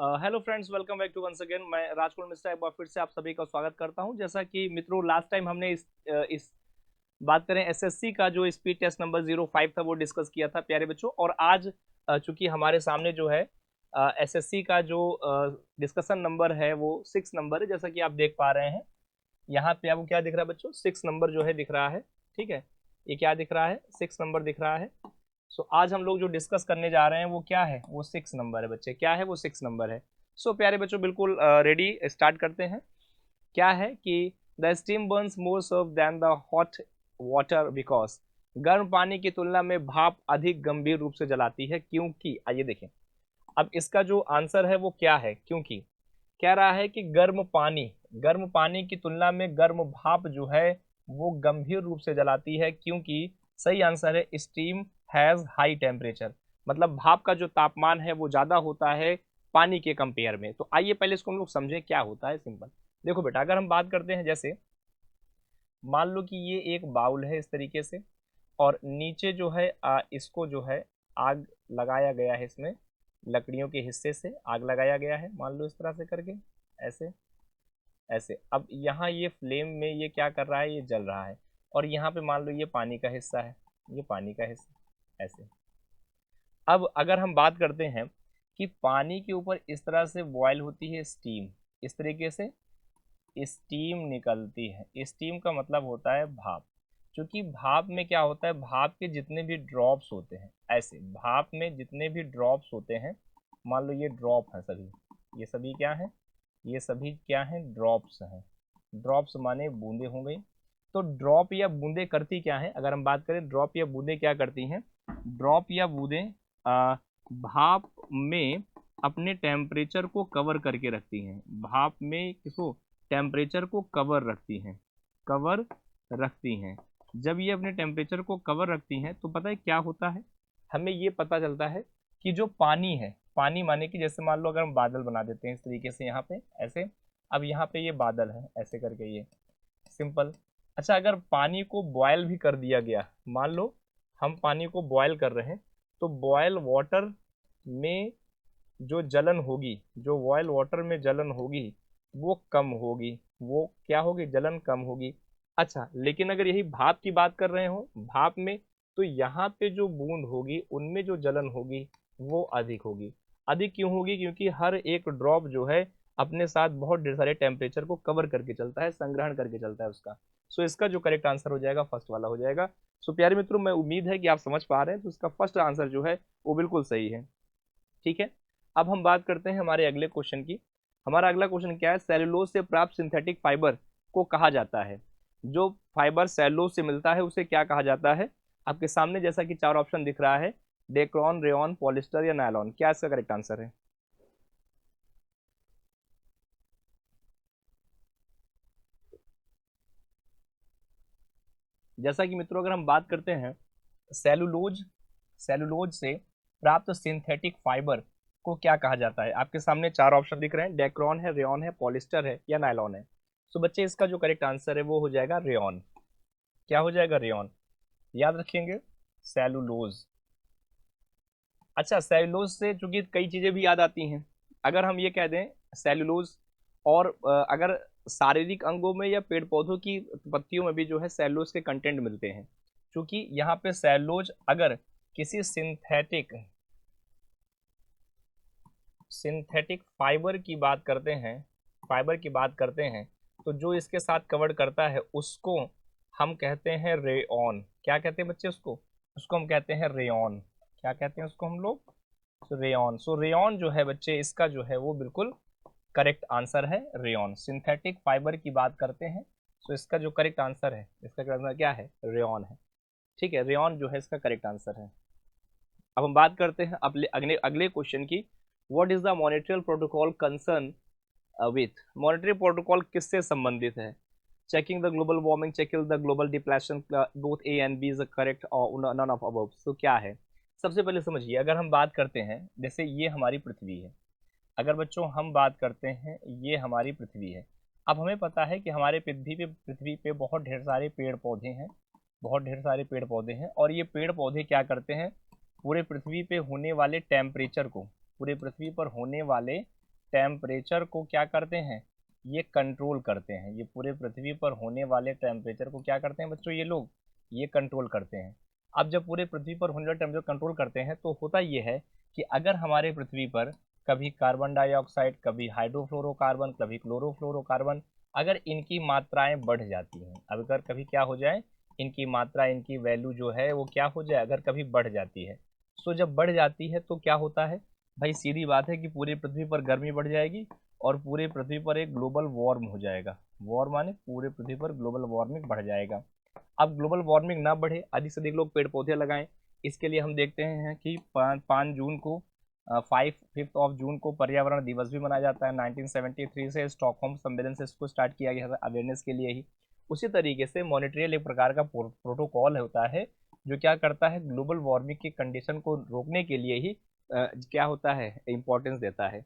Hello friends, welcome back to once again. मैं राजकुमार मिश्रा एक बार फिर से आप सभी का स्वागत करता हूं। जैसा कि मित्रों, लास्ट टाइम हमने इस बात करें एसएससी का जो स्पीड टेस्ट नंबर 05 था वो डिस्कस किया था प्यारे बच्चों। और आज चूंकि हमारे सामने जो है एसएससी का जो डिस्कशन नंबर है वो 6 नंबर है। जैसा कि आप देख पा रहे हैं यहाँ पे आपको क्या दिख रहा है बच्चों, 6 नंबर जो है दिख रहा है। ठीक है, ये क्या दिख रहा है, 6 नंबर दिख रहा है। सो आज हम लोग जो डिस्कस करने जा रहे हैं वो क्या है, वो 6 नंबर है बच्चे। क्या है वो, 6 नंबर है। सो प्यारे बच्चों, बिल्कुल रेडी, स्टार्ट करते हैं। क्या है कि the steam burns more severe than the hot water because गर्म पानी की तुलना में भाप अधिक गंभीर रूप से जलाती है, क्योंकि आइए देखें अब इसका जो आंसर है वो क्या है। क्योंकि कह रहा है कि गर्म पानी की तुलना में गर्म भाप जो है वो गंभीर रूप से जलाती है, क्योंकि सही आंसर है स्टीम हैज हाई टेम्परेचर। मतलब भाप का जो तापमान है वो ज्यादा होता है पानी के कंपेयर में। तो आइए पहले इसको हम लोग समझें क्या होता है। सिंपल देखो बेटा, अगर हम बात करते हैं, जैसे मान लो कि ये एक बाउल है इस तरीके से, और नीचे जो है इसको जो है आग लगाया गया है। इसमें लकड़ियों के हिस्से से आग लगाया गया है, मान लो इस तरह से करके, ऐसे ऐसे। अब यहाँ ये फ्लेम में ये क्या कर रहा है, ये जल रहा है। और यहाँ पे मान लो ये पानी का हिस्सा है, ये पानी का हिस्सा ऐसे। अब अगर हम बात करते हैं कि पानी के ऊपर इस तरह से बॉयल होती है स्टीम, इस तरीके से स्टीम निकलती है। स्टीम का मतलब होता है भाप। क्योंकि भाप में क्या होता है, भाप के जितने भी ड्रॉप्स होते हैं, ऐसे भाप में जितने भी ड्रॉप्स होते हैं, मान लो ये ड्रॉप है सभी, ये सभी क्या है, ये सभी क्या हैं, ड्रॉप्स हैं। ड्रॉप्स माने बूंदे हो गई। तो ड्रॉप या बूंदे करती क्या है, अगर हम बात करें ड्रॉप या बूंदे क्या करती हैं, ड्रॉप या बूंदे भाप में अपने टेम्परेचर को कवर करके रखती हैं। भाप में किसको, टेम्परेचर को कवर रखती हैं, कवर रखती हैं। जब ये अपने टेम्परेचर को कवर रखती हैं तो पता है क्या होता है, हमें ये पता चलता है कि जो पानी है, पानी माने कि जैसे मान लो अगर हम बादल बना देते हैं इस तरीके से यहाँ पे ऐसे। अब यहाँ पे ये बादल है ऐसे करके, ये सिंपल। अच्छा, अगर पानी को बॉयल भी कर दिया गया, मान लो हम पानी को बॉयल कर रहे हैं, तो बॉयल वाटर में जो जलन होगी, जो बॉयल वाटर में जलन होगी वो कम होगी। वो क्या होगी, जलन कम होगी। अच्छा, लेकिन अगर यही भाप की बात कर रहे हो, भाप में, तो यहाँ पे जो बूंद होगी उनमें जो जलन होगी वो अधिक होगी। अधिक क्यों होगी, क्योंकि हर एक ड्रॉप जो है अपने साथ बहुत ढेर सारे टेम्परेचर को कवर करके चलता है, संग्रहण करके चलता है उसका। सो इसका जो करेक्ट आंसर हो जाएगा फर्स्ट वाला हो जाएगा। सो प्यारे मित्रों, मैं उम्मीद है कि आप समझ पा रहे हैं, तो इसका फर्स्ट आंसर जो है वो बिल्कुल सही है। ठीक है, अब हम बात करते हैं हमारे अगले क्वेश्चन की। हमारा अगला क्वेश्चन क्या है, सेलुलोज से प्राप्त सिंथेटिक फाइबर को कहा जाता है। जो फाइबर सेलुलोज से मिलता है उसे क्या कहा जाता है। आपके सामने जैसा कि 4 ऑप्शन दिख रहा है, डेक्रोन, रेयॉन, पॉलिस्टर या नायलॉन। क्या इसका करेक्ट आंसर है। जैसा कि मित्रों, अगर हम बात करते हैं सेलुलोज, सेलुलोज से प्राप्त सिंथेटिक फाइबर को क्या कहा जाता है। आपके सामने 4 ऑप्शन दिख रहे हैं, डेक्रोन है, रेयॉन है, पॉलिस्टर है या नायलॉन है। तो बच्चे इसका जो करेक्ट आंसर है वो हो जाएगा रेयॉन। क्या हो जाएगा, रेयॉन। याद रखेंगे, सेलुलोज। अच्छा, सेलुलोज से चूंकि कई चीजें भी याद आती हैं, अगर हम ये कह दें सेलुलोज, और अगर शारीरिक अंगों में या पेड़ पौधों की पत्तियों में भी जो है सेलुलोज के कंटेंट मिलते हैं। क्योंकि यहाँ पे सेलुलोज अगर किसी सिंथेटिक सिंथेटिक फाइबर की बात करते हैं, फाइबर की बात करते हैं, तो जो इसके साथ कवर करता है उसको हम कहते हैं रेयॉन। क्या कहते हैं बच्चे उसको, उसको हम कहते हैं रेयॉन। क्या कहते हैं उसको हम लोग, तो रेयॉन। सो रेयॉन जो है बच्चे, इसका जो है वो बिल्कुल करेक्ट आंसर है रेयॉन। सिंथेटिक फाइबर की बात करते हैं, तो इसका जो करेक्ट आंसर है, इसका करेक्ट आंसर क्या है, रेयॉन है। ठीक है, रेयॉन जो है इसका करेक्ट आंसर है। अब हम बात करते हैं अगले अगले अगले क्वेश्चन की। What is the monetary protocol concern with. Monetary protocol किससे संबंधित है। Checking the global warming, checking the global depression, both A and B is correct और नन ऑफ अबव। तो क्या है, सबसे पहले समझिए, अगर हम बात करते हैं, जैसे ये हमारी पृथ्वी है, अगर बच्चों हम बात करते हैं ये हमारी पृथ्वी है। अब हमें पता है कि हमारे पृथ्वी पे बहुत ढेर सारे पेड़ पौधे हैं, बहुत ढेर सारे पेड़ पौधे हैं। और ये पेड़ पौधे क्या करते हैं, पूरे पृथ्वी पे होने वाले टेम्परेचर को, पूरे पृथ्वी पर होने वाले टेम्परेचर को क्या करते हैं, ये कंट्रोल करते हैं। ये पूरे पृथ्वी पर होने वाले टेम्परेचर को क्या करते हैं बच्चों, ये लोग ये कंट्रोल करते हैं। अब जब पूरे पृथ्वी पर होने वाले टेम्परेचर कंट्रोल करते हैं तो होता ये है कि अगर हमारे पृथ्वी पर कभी कार्बन डाइऑक्साइड, कभी हाइड्रोफ्लोरोकार्बन, कभी क्लोरोफ्लोरोकार्बन, अगर इनकी मात्राएं बढ़ जाती हैं, अगर कभी क्या हो जाए, इनकी मात्रा, इनकी वैल्यू जो है वो क्या हो जाए, अगर कभी बढ़ जाती है, सो जब बढ़ जाती है तो क्या होता है भाई, सीधी बात है कि पूरी पृथ्वी पर गर्मी बढ़ जाएगी और पूरे पृथ्वी पर एक ग्लोबल वार्म हो जाएगा। वॉर्म माने पूरे पृथ्वी पर ग्लोबल वार्मिंग बढ़ जाएगा। अब ग्लोबल वार्मिंग ना बढ़े, अधिक से अधिक लोग पेड़ पौधे लगाएं। इसके लिए हम देखते हैं कि 5 जून को 5 जून को पर्यावरण दिवस भी मनाया जाता है। 1973 से स्टॉकहोम सम्मेलन से इसको स्टार्ट किया गया था अवेयरनेस के लिए ही। उसी तरीके से मॉनिट्रियल एक प्रकार का प्रोटोकॉल होता है जो क्या करता है, ग्लोबल वार्मिंग की कंडीशन को रोकने के लिए ही क्या होता है, इम्पोर्टेंस देता है।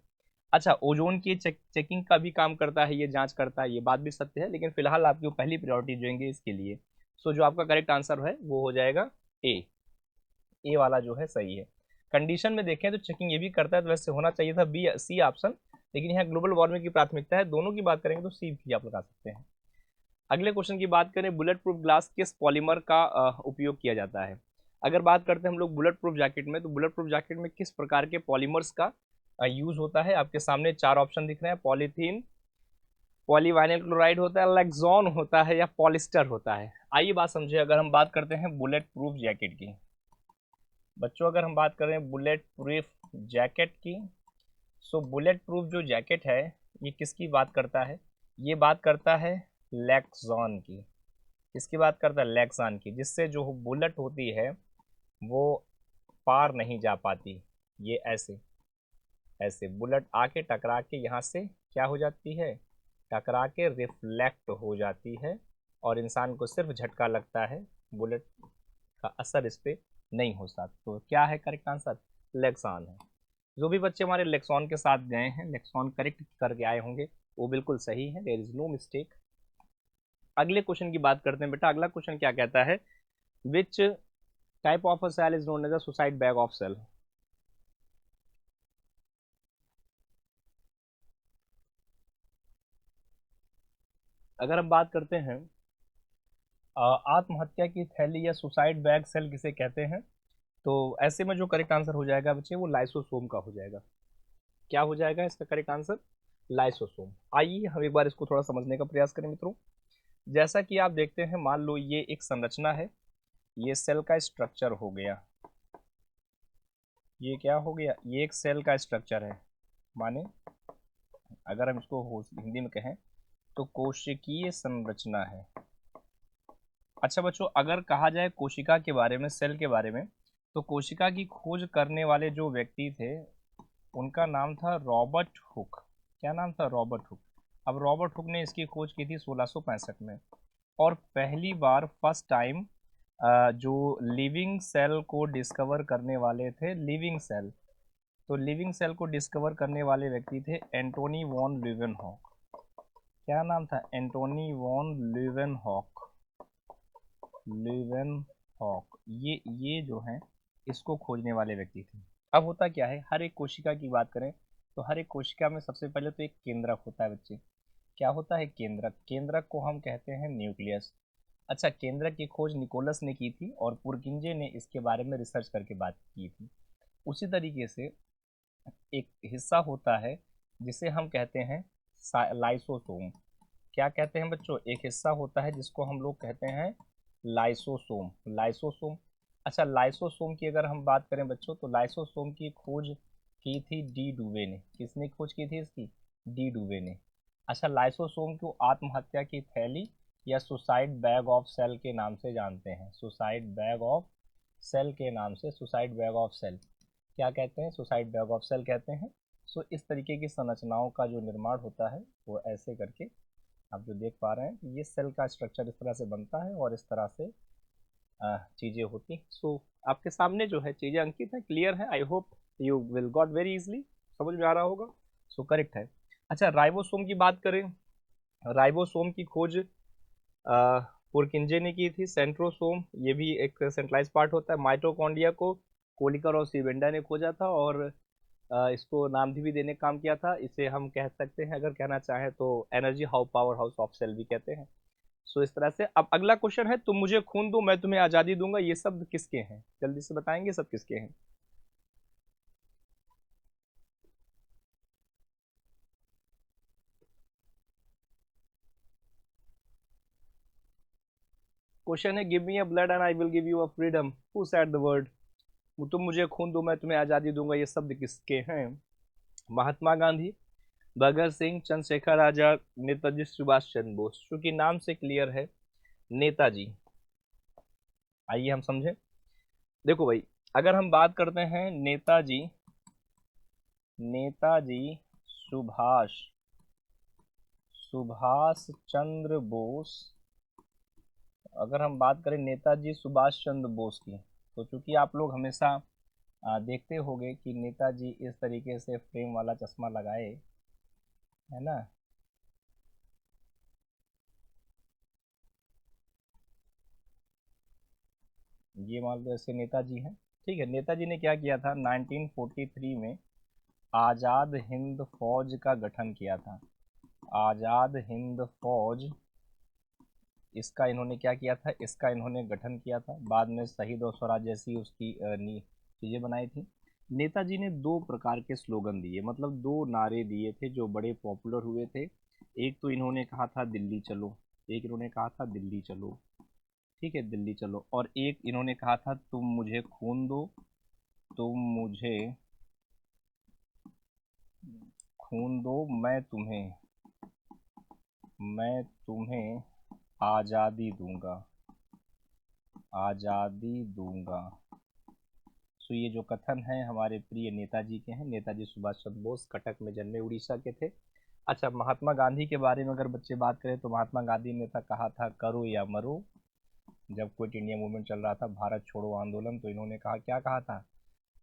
अच्छा, ओजोन की चेकिंग का भी काम करता है, ये जांच करता है, ये बात भी सत्य है, लेकिन फिलहाल आपकी पहली प्रायोरिटी देंगे इसके लिए। सो जो आपका करेक्ट आंसर है वो हो जाएगा ए वाला जो है सही है। कंडीशन में देखें तो चेकिंग ये भी करता है, तो वैसे होना चाहिए था बी सी ऑप्शन, लेकिन यहाँ ग्लोबल वार्मिंग की प्राथमिकता है। दोनों की बात करेंगे तो सी भी आप लगा सकते हैं। अगले क्वेश्चन की बात करें, बुलेट प्रूफ ग्लास किस पॉलीमर का उपयोग किया जाता है। अगर बात करते हैं हम लोग बुलेट प्रूफ जैकेट में, तो बुलेट प्रूफ जैकेट में किस प्रकार के पॉलीमर्स का यूज होता है। आपके सामने 4 ऑप्शन दिख रहे हैं, पॉलीथीन, पॉलीवाइनिल क्लोराइड होता है, लेक्सॉन होता है, या पॉलिस्टर होता है। आइए बात समझिए, अगर हम बात करते हैं बुलेट प्रूफ जैकेट की, बच्चों अगर हम बात करें बुलेट प्रूफ जैकेट की, सो बुलेट प्रूफ जो जैकेट है ये किसकी बात करता है, ये बात करता है लेक्सॉन की। किसकी बात करता है, लेक्सॉन की, जिससे जो बुलेट होती है वो पार नहीं जा पाती। ये ऐसे ऐसे बुलेट आके टकरा के यहाँ से क्या हो जाती है, टकरा के रिफ्लेक्ट हो जाती है, और इंसान को सिर्फ झटका लगता है, बुलेट का असर इस पर नहीं हो सकता। तो क्या है करेक्ट आंसर, लेक्सॉन है। जो भी बच्चे हमारे लेक्सॉन के साथ गए हैं, लेक्सॉन करेक्ट करके आए होंगे, वो बिल्कुल सही है, देयर इज नो मिस्टेक। अगले क्वेश्चन की बात करते हैं बेटा। अगला क्वेश्चन क्या कहता है, which type of a cell is known as a suicide bag of cell. अगर हम बात करते हैं आत्महत्या की थैली या सुसाइड बैग सेल किसे कहते हैं, तो ऐसे में जो करेक्ट आंसर हो जाएगा बच्चे वो लाइसोसोम का हो जाएगा। क्या हो जाएगा इसका करेक्ट आंसर, लाइसोसोम। आइए हम एक बार इसको थोड़ा समझने का प्रयास करें मित्रों। जैसा कि आप देखते हैं, मान लो ये एक संरचना है, ये सेल का स्ट्रक्चर हो गया, ये क्या हो गया, ये एक सेल का स्ट्रक्चर है, माने अगर हम इसको हिंदी में कहें तो कोशिकीय संरचना है। अच्छा बच्चों, अगर कहा जाए कोशिका के बारे में, सेल के बारे में, तो कोशिका की खोज करने वाले जो व्यक्ति थे उनका नाम था रॉबर्ट हुक। क्या नाम था, रॉबर्ट हुक। अब रॉबर्ट हुक ने इसकी खोज की थी 1665 में, और पहली बार फर्स्ट टाइम जो लिविंग सेल को डिस्कवर करने वाले थे, लिविंग सेल, तो लिविंग सेल को डिस्कवर करने वाले व्यक्ति थे एंटोनी वॉन ल्यूवेनहॉक। क्या नाम था, एंटोनी वॉन ल्यूवेनहॉक। ल्यूवेनहॉक ये जो हैं इसको खोजने वाले व्यक्ति थे। अब होता क्या है, हर एक कोशिका की बात करें तो हर एक कोशिका में सबसे पहले तो एक केंद्रक होता है बच्चे। क्या होता है, केंद्रक। केंद्रक को हम कहते हैं न्यूक्लियस। अच्छा, केंद्रक की खोज निकोलस ने की थी और पुरकिंजे ने इसके बारे में रिसर्च करके बात की थी। उसी तरीके से एक हिस्सा होता है जिसे हम कहते हैं लाइसोसोम। क्या कहते हैं बच्चों, एक हिस्सा होता है जिसको हम लोग कहते हैं लाइसोसोम। लाइसोसोम। अच्छा, लाइसोसोम की अगर हम बात करें बच्चों, तो लाइसोसोम की खोज की थी डी डुवे ने। किसने खोज की थी इसकी, डी डुवे ने। अच्छा, लाइसोसोम को आत्महत्या की थैली या सुसाइड बैग ऑफ सेल के नाम से जानते हैं। सुसाइड बैग ऑफ सेल के नाम से, सुसाइड बैग ऑफ सेल क्या कहते हैं, सुसाइड बैग ऑफ सेल कहते हैं। सो इस तरीके की संरचनाओं का जो निर्माण होता है वो ऐसे करके आप जो देख पा रहे हैं, ये सेल का स्ट्रक्चर इस तरह से बनता है और इस तरह से चीज़ें होती। सो आपके सामने जो है चीज़ें अंकित है, क्लियर है। आई hope you will got very easily, समझ में आ रहा होगा। सो करेक्ट है। अच्छा, राइबोसोम की बात करें, राइबोसोम की खोज पुरकिंजे ने की थी। सेंट्रोसोम, ये भी एक सेंट्रलाइज पार्ट होता है। माइटोकॉन्ड्रिया को कोलिकर और सीबेंडा ने खोजा था, और इसको नाम भी देने का काम किया था। इसे हम कह सकते हैं, अगर कहना चाहें तो energy how powerhouse of cell भी कहते हैं। सो इस तरह से अब अगला क्वेश्चन है, तुम मुझे खून दो मैं तुम्हें आजादी दूंगा, ये शब्द किसके हैं? जल्दी से बताएंगे सब किसके हैं। क्वेश्चन है, give me a blood and I will give you a freedom, who said the word? तुम मुझे खून दो मैं तुम्हें आजादी दूंगा, ये शब्द किसके हैं? महात्मा गांधी, भगत सिंह, चंद्रशेखर आजाद, नेताजी सुभाष चंद्र बोस। क्योंकि नाम से क्लियर है, नेताजी। आइए हम समझें। देखो भाई, अगर हम बात करते हैं नेताजी, नेताजी सुभाष सुभाष चंद्र बोस, अगर हम बात करें नेताजी सुभाष चंद्र बोस की, तो चूंकि आप लोग हमेशा देखते होंगे कि नेताजी इस तरीके से फ्रेम वाला चश्मा लगाए, है ना। ये मान लो ऐसे नेताजी हैं, ठीक है। नेताजी ने क्या किया था, 1943 में आज़ाद हिंद फौज का गठन किया था। आज़ाद हिंद फौज, इसका इन्होंने क्या किया था, इसका इन्होंने गठन किया था। बाद में शहीद और स्वराज जैसी उसकी चीज़ें बनाई थी। नेताजी ने दो प्रकार के स्लोगन दिए, मतलब दो नारे दिए थे जो बड़े पॉपुलर हुए थे। एक तो इन्होंने कहा था दिल्ली चलो, एक इन्होंने कहा था दिल्ली चलो, ठीक है, दिल्ली चलो। और एक इन्होंने कहा था तुम मुझे खून दो, तुम मुझे खून दो मैं तुम्हें आज़ादी दूंगा, आज़ादी दूंगा। सो ये जो कथन है हमारे प्रिय नेताजी के हैं, नेताजी सुभाष चंद्र बोस, कटक में जन्मे, उड़ीसा के थे। अच्छा, महात्मा गांधी के बारे में अगर बच्चे बात करें तो महात्मा गांधी ने तो कहा था करो या मरो। जब क्विट इंडिया मूवमेंट चल रहा था, भारत छोड़ो आंदोलन, तो इन्होंने कहा, क्या कहा था,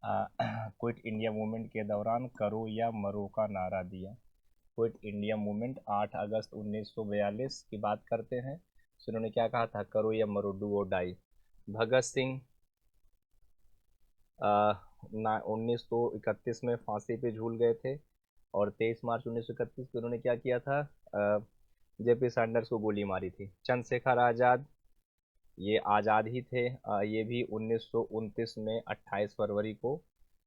क्विट इंडिया मूवमेंट के दौरान करो या मरो का नारा दिया। क्विट इंडिया मूवमेंट 8 अगस्त 1942 की बात करते हैं, तो इन्होंने क्या कहा था, करो या मरो, डू और डाई। भगत सिंह 1931 में फांसी पे झूल गए थे, और 23 मार्च 1931 को उन्होंने क्या किया था, जेपी सैंडर्स को गोली मारी थी। चंद्रशेखर आज़ाद, ये आज़ाद ही थे, ये भी 1929 में 28 फरवरी को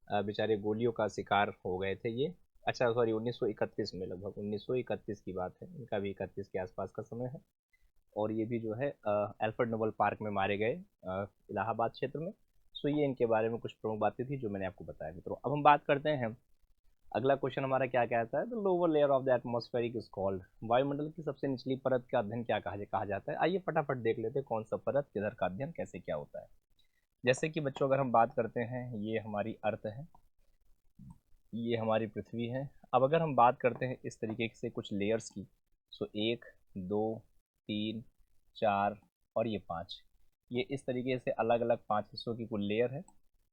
बेचारे गोलियों का शिकार हो गए थे ये। अच्छा सॉरी, 1931 में, लगभग 1931 की बात है, इनका भी 31 के आसपास का समय है। और ये भी जो है एल्फ्रेड नोबल पार्क में मारे गए, इलाहाबाद क्षेत्र में। सो ये इनके बारे में कुछ प्रमुख बातें थी जो मैंने आपको बताया मित्रों। अब हम बात करते हैं, अगला क्वेश्चन हमारा क्या कहता है, the lower layer of the atmospheric is called, वायुमंडल की सबसे निचली परत का अध्ययन क्या कहा जाता है? आइए फटाफट देख लेते हैं कौन सा परत किधर का अध्ययन कैसे क्या होता है। जैसे कि बच्चों अगर हम बात करते हैं, ये हमारी अर्थ है, ये हमारी पृथ्वी है। अब अगर हम बात करते हैं इस तरीके से कुछ लेयर्स की, सो 1 2 3 4 और ये 5, ये इस तरीके से अलग अलग 5 हिस्सों की कुल लेयर है।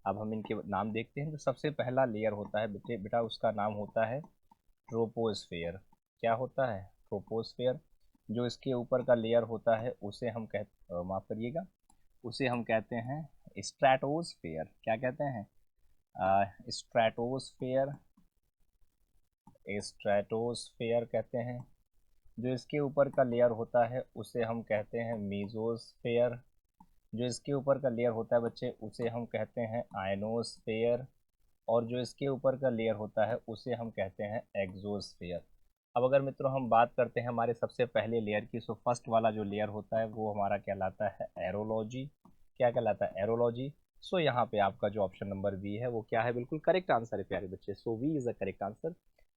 अब हम इनके नाम देखते हैं। जो सबसे पहला लेयर होता है बेटा, उसका नाम होता है ट्रोपोस्फेयर। क्या होता है? ट्रोपोस्फेयर। जो इसके ऊपर का लेयर होता है उसे हम माफ़ करिएगा, उसे हम कहते हैं स्ट्रेटोस्फेयर। क्या कहते हैं? स्ट्रेटोस्फेयर, स्ट्रेटोस्फेयर कहते हैं। जो इसके ऊपर का लेयर होता है उसे हम कहते हैं मीजोस्फेयर। जो इसके ऊपर का लेयर होता है बच्चे, उसे हम कहते हैं आयनोस्फेयर। और जो इसके ऊपर का लेयर होता है उसे हम कहते हैं एग्जोस्फेयर। अब अगर मित्रों हम बात करते हैं हमारे सबसे पहले लेयर की, सो फर्स्ट वाला जो लेयर होता है वो हमारा कहलाता है एरोलॉजी। क्या कहलाता है? एरोलॉजी। सो यहाँ पे आपका जो ऑप्शन नंबर बी है वो क्या है? बिल्कुल करेक्ट आंसर है प्यारे बच्चे। So B is a correct answer.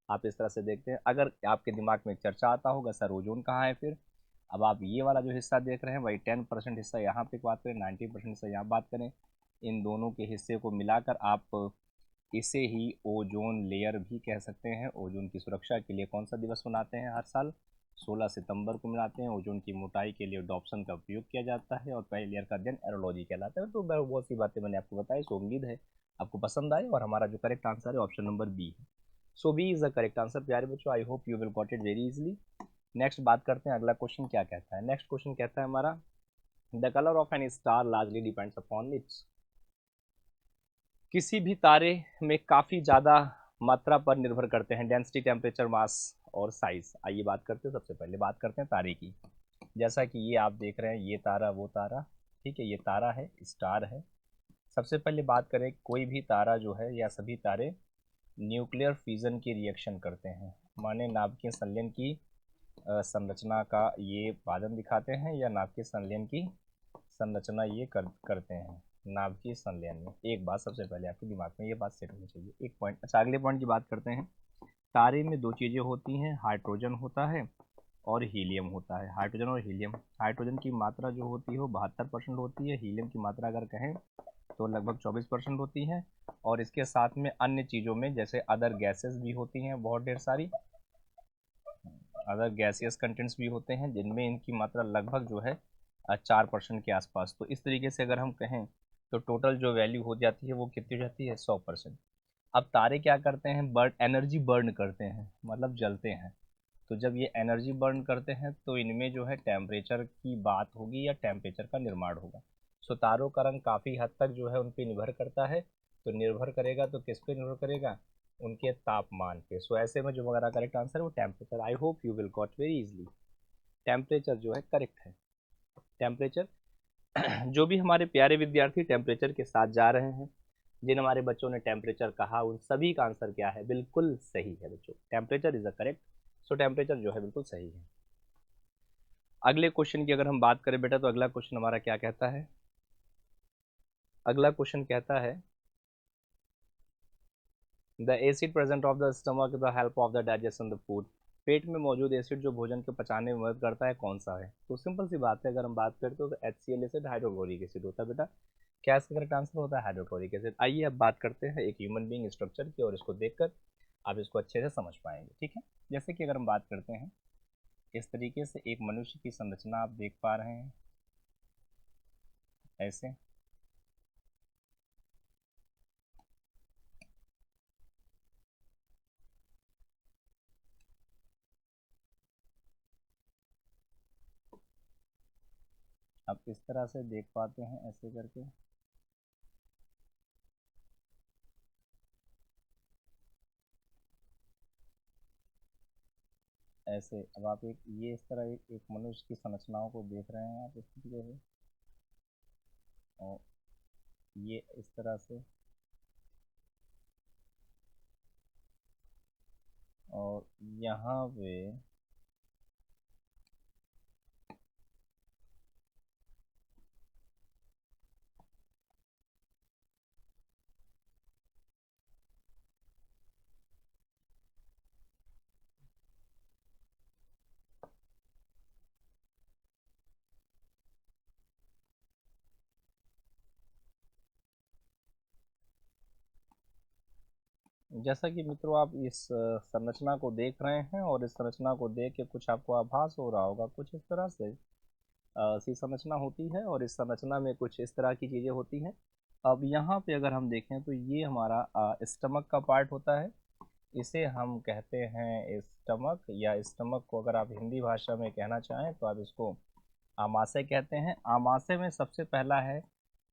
आप इस तरह से देखते हैं। अगर आपके दिमाग में चर्चा आता होगा सर ओजोन कहाँ है फिर, अब आप ये वाला जो हिस्सा देख रहे हैं वही 10% हिस्सा यहाँ पे बात करें, 90% हिस्सा यहाँ बात करें, इन दोनों के हिस्से को मिलाकर आप इसे ही ओजोन लेयर भी कह सकते हैं। ओजोन की सुरक्षा के लिए कौन सा दिवस मनाते हैं हर साल? 16 सितंबर को मनाते हैं। ओजोन की मोटाई के लिए डॉप्सन का उपयोग किया जाता है, और पहले लेयर का अध्ययन एरोलॉजी कहलाता है। तो बहुत सी बातें मैंने आपको बताई, सो उम्मीद है आपको पसंद आए, और हमारा जो करेक्ट आंसर है ऑप्शन नंबर बी है। So B is the correct answer प्यारे बच्चों। I hope you will got it very easily. Next बात करते हैं, अगला क्वेश्चन क्या कहता है। नेक्स्ट क्वेश्चन कहता है हमारा, the colour of an star largely depends upon its, किसी भी तारे में काफ़ी ज़्यादा मात्रा पर निर्भर करते हैं, डेंसिटी, टेम्परेचर, मास और साइज। आइए बात करते हैं, सबसे पहले बात करते हैं तारे की। जैसा कि ये आप देख रहे हैं, ये तारा, वो तारा, ठीक है, ये तारा है, स्टार है। सबसे पहले बात करें, कोई भी तारा जो है या सभी तारे न्यूक्लियर फ्यूजन की रिएक्शन करते हैं, माने नाभिकीय संलयन की संरचना का ये वादन दिखाते हैं, या नाभिकीय संलयन की संरचना ये करते हैं नाभिकीय संलयन में। एक बात सबसे पहले आपके दिमाग में ये बात सेट होनी चाहिए, एक पॉइंट। अच्छा, अगले पॉइंट की बात करते हैं। तारे में दो चीज़ें होती हैं, हाइड्रोजन होता है और हीलियम होता है। हाइड्रोजन और हीलियम, हाइड्रोजन की मात्रा जो होती है वो 72% होती है, हीलियम की मात्रा अगर कहें तो लगभग 24% होती है। और इसके साथ में अन्य चीज़ों में जैसे अदर गैसेस भी होती हैं, बहुत ढेर सारी अदर गैसियस कंटेंट्स भी होते हैं, जिनमें इनकी मात्रा लगभग जो है 4% के आसपास। तो इस तरीके से अगर हम कहें तो टोटल जो वैल्यू हो जाती है वो कितनी हो जाती है, 100%। अब तारे क्या करते हैं, एनर्जी बर्न करते हैं, मतलब जलते हैं। तो जब ये एनर्जी बर्न करते हैं तो इनमें जो है टेम्परेचर की बात होगी या टेम्परेचर का निर्माण होगा। सो तारों का रंग काफ़ी हद तक जो है उन पर निर्भर करता है। तो निर्भर करेगा तो किस पे निर्भर करेगा, उनके तापमान पे। सो ऐसे में जो हमारा करेक्ट आंसर है वो temperature. I hope you will got very easily. Temperature जो है करेक्ट है। टेम्परेचर जो भी हमारे प्यारे विद्यार्थी टेम्परेचर के साथ जा रहे हैं, जिन हमारे बच्चों ने टेम्परेचर कहा, उन सभी का आंसर क्या है, बिल्कुल सही है बच्चों, temperature is a correct. So temperature जो है बिल्कुल सही है। अगले क्वेश्चन की अगर हम बात करें बेटा, तो अगला क्वेश्चन हमारा क्या कहता है, अगला क्वेश्चन कहता है the acid present of the stomach the help of the digestion the food. पेट में मौजूद एसिड जो भोजन को पचाने में मदद करता है, कौन सा है। तो सिंपल सी बात है, अगर हम बात करते हो तो HCl एसिड, हाइड्रोक्लोरिक एसिड होता है बेटा। क्या इसका करेक्ट आंसर होता है, हाइड्रोक्लोरिक एसिड। आइए अब बात करते हैं एक ह्यूमन बीइंग स्ट्रक्चर की, और इसको देखकर आप इसको अच्छे से समझ पाएंगे, ठीक है। जैसे कि अगर हम बात करते हैं, इस तरीके से एक मनुष्य की संरचना आप देख पा रहे हैं, ऐसे। आप इस तरह से देख पाते हैं, ऐसे करके। ऐसे अब आप एक ये इस तरह एक मनुष्य की संरचनाओं को देख रहे हैं आप इस तरीके से, और ये इस तरह से, और यहाँ पे जैसा कि मित्रों आप इस संरचना को देख रहे हैं, और इस संरचना को देख के कुछ आपको आभास हो रहा होगा, कुछ इस तरह से सी संरचना होती है, और इस संरचना में कुछ इस तरह की चीज़ें होती हैं। अब यहाँ पे अगर हम देखें तो ये हमारा स्टमक का पार्ट होता है, इसे हम कहते हैं स्टमक, या स्टमक को अगर आप हिंदी भाषा में कहना चाहें तो आप इसको आमाशय कहते हैं। आमाशय में सबसे पहला है